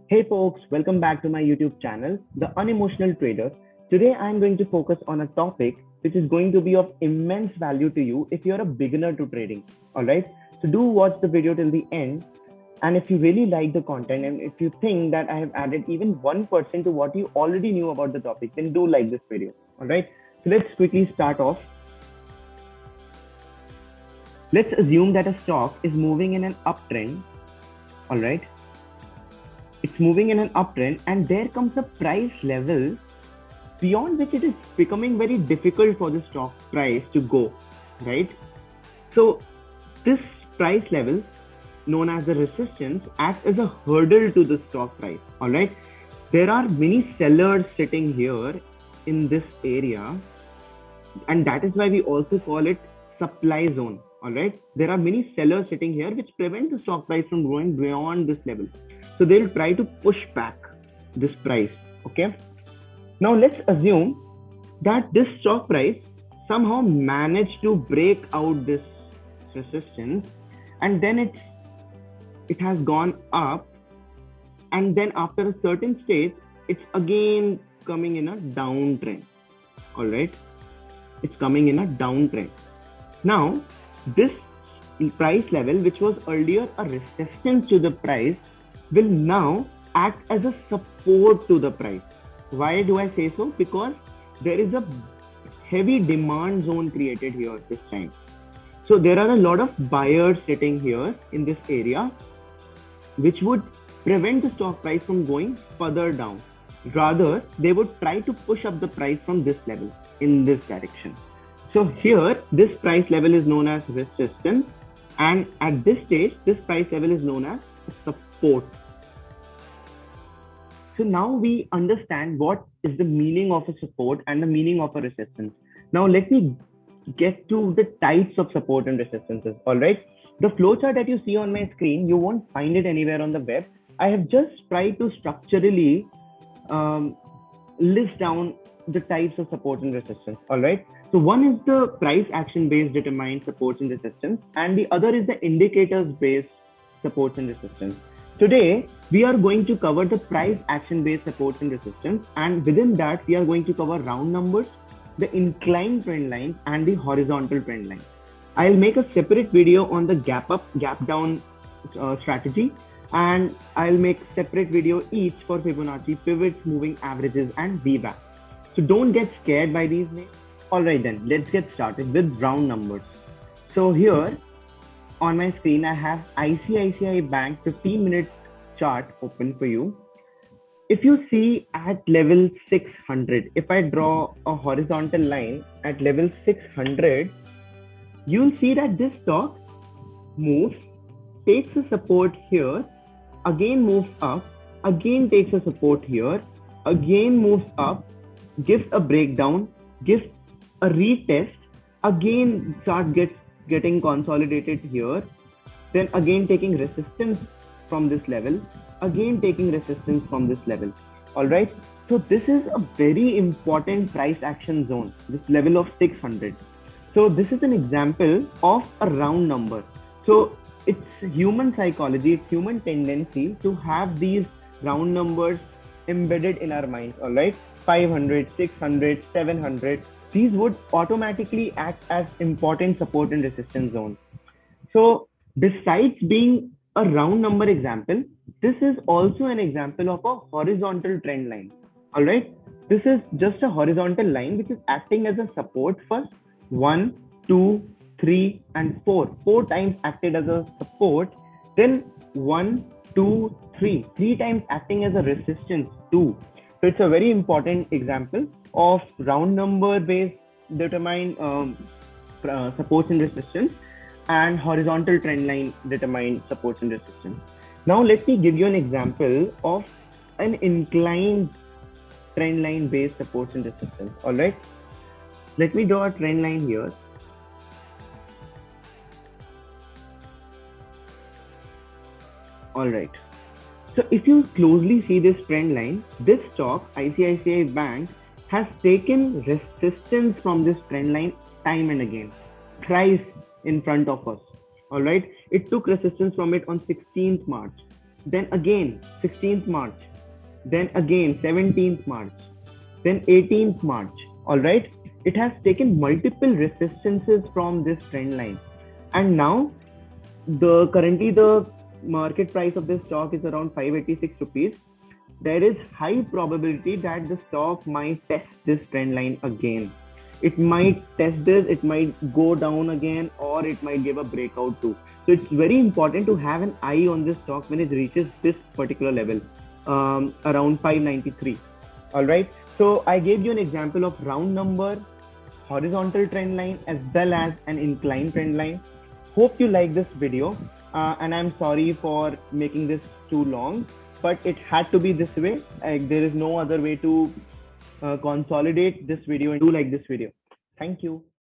Hey folks, welcome back to my YouTube channel, The Unemotional Trader. Today I'm going to focus on a topic which is going to be of immense value to you if you're a beginner to trading. Alright, so do watch the video till the end. And if you really like the content and if you think that I have added even 1% to what you already knew about the topic, then do like this video. Alright, so let's quickly start off. Let's assume that a stock is moving in an uptrend. Alright, it's moving in an uptrend and there comes a price level beyond which it is becoming very difficult for the stock price to go, right? So this price level known as the resistance acts as a hurdle to the stock price. All right, there are many sellers sitting here in this area, and that is why we also call it supply zone. All right, there are many sellers sitting here which prevent the stock price from going beyond this level. So they'll try to push back this price. Okay, now let's assume that this stock price somehow managed to break out this resistance, and then it has gone up, and then after a certain stage it's again coming in a downtrend. All right, it's coming in a downtrend. Now this price level, which was earlier a resistance to the price, will now act as a support to the price. Why do I say so? Because there is a heavy demand zone created here this time. So there are a lot of buyers sitting here in this area, which would prevent the stock price from going further down. Rather, they would try to push up the price from this level in this direction. So here, this price level is known as resistance, and at this stage, this price level is known as support. So now we understand what is the meaning of a support and the meaning of a resistance. Now let me get to the types of support and resistances. All right, the flowchart that you see on my screen, you won't find it anywhere on the web. I have just tried to structurally list down the types of support and resistance. All right, so one is the price action based determined supports and resistance, and the other is the indicators based supports and resistance. Today, we are going to cover the price action based supports and resistance, and within that, we are going to cover round numbers, the inclined trend line, and the horizontal trend line. I'll make a separate video on the gap up, gap down strategy, and I'll make separate video each for Fibonacci, pivots, moving averages, and VWAP. So don't get scared by these names. Alright then, let's get started with round numbers. So here on my screen, I have ICICI Bank 15-minute chart open for you. If you see at level 600, if I draw a horizontal line at level 600, you'll see that this stock moves, takes a support here, again moves up, again takes a support here, again moves up, gives a breakdown, gives a retest, again chart gets getting consolidated here, then again taking resistance from this level, again taking resistance from this level. All right, so this is a very important price action zone, this level of 600. So this is an example of a round number. So it's human psychology, it's human tendency to have these round numbers embedded in our minds. All right, 500, 600, 700, these would automatically act as important support and resistance zones. So besides being a round number example, this is also an example of a horizontal trend line. All right, this is just a horizontal line which is acting as a support first. 1, 2, 3, and 4. 4 times acted as a support. Then 1, 2, 3. 3 times acting as a resistance 2. So it's a very important example of round number based determined supports and resistance, and horizontal trend line determined supports and resistance. Now let me give you an example of an inclined trend line based supports and resistance. All right, let me draw a trend line here. All right, so if you closely see this trend line, this stock ICICI Bank has taken resistance from this trend line time and again, thrice in front of us. All right, it took resistance from it on 16th March, then again 16th March, then again 17th March, then 18th March. All right, it has taken multiple resistances from this trend line, and now currently the market price of this stock is around 586 rupees. There is high probability that the stock might test this trend line again. It might test this, it might go down again, or it might give a breakout too. So it's very important to have an eye on this stock when it reaches this particular level, around 593. All right. So I gave you an example of round number, horizontal trend line, as well as an incline trend line. Hope you like this video, and I'm sorry for making this too long, but it had to be this way. There is no other way to consolidate this video and do like this video. Thank you.